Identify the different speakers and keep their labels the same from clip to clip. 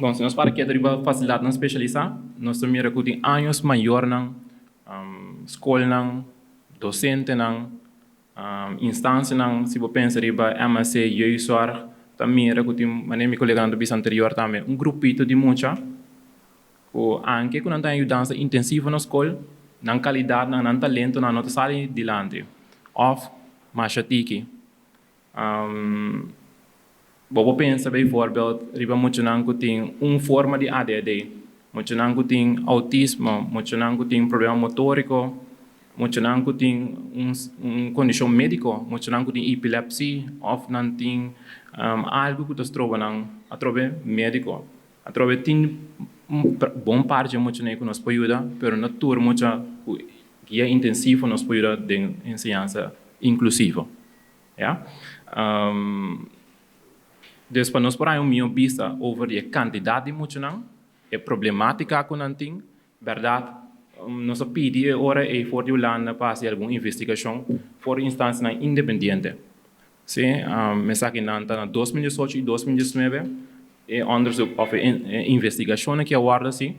Speaker 1: Bom, se nós para que deriva facilidade não especializar, nós também recrutem anos maior não, escola não, docente não, instância não, se você pensa riba MSc, USR, também recrutem, mané meu colega do bis anterior também, grupito de muita, o anche quando tem ajudança intensiva na escola, não qualidade, não talento, não nota sai dilante, of machatiki. Bobo pensa bijvoorbeeld, riba moet je nan tem forma de ADD, moet je nan tem autismo, moet je nan tem problema motorico, moet je nan tem condição médico, moet je nan tem epilepsia, of nan tem algo que tu trova nan a trove médico, a trove tem bom parte moet je nan que nos pode ajudar, pero na tour moet je guia intensivo nos pode ajudar de ensinança inclusiva, ja. Dus para nós para minha vista over a quantidade de muitos a problemática que não tem, verdade? Nós pedimos agora é for o land para alguma investigação por instância independente. Sim, me sabe que na 2018 e 2019 é onderzoek of investigação que aguarda sim.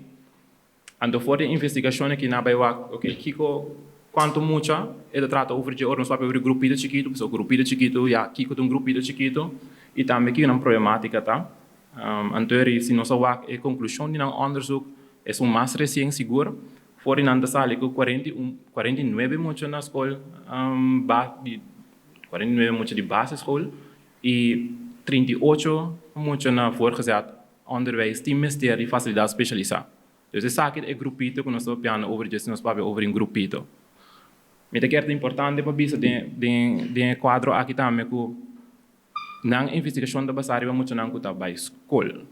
Speaker 1: Ando for de investigação que na vai ok, Kiko quanto mucha ele trata over de nós para o grupito chiquito, o grupito chiquito, já Kiko tem um grupito chiquito. E também aqui uma problemática, tá? Anterior, se nós vamos a conclusão de um onderzoek, é mais recente seguro, for in anda sala que 49 muitos na escola, 49 muitos de base escola e 38 muitos na voorgezet onderwijs, die ministerie de facilidade specializada. Dus é sabe que é grupito que nós estamos falando over, just nós vamos over em grupito. Mas é que é importante para ver de quadro aqui também que na investigação da basari vamos não kuta by school,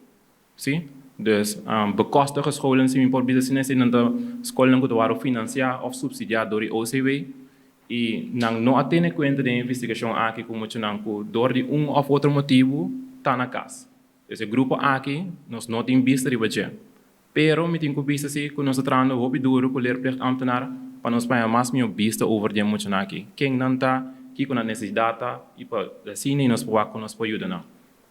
Speaker 1: sim? Dus bekostige scholen sim por bisa sine se nanda school não kuta waro financiar of subsidiar door die OCW e não não atende conta de investigação aqui como não ku door de of outro motivo tá na casa. Esse grupo aqui nós não tem vista de budget. Pero me tem que vista se que nós trabalhando hobby duro com leerplicht ambtenaar para nós para mais minha vista over de muito aqui. Quem não tá que com a necessidade e para assim nós podemos ajudar.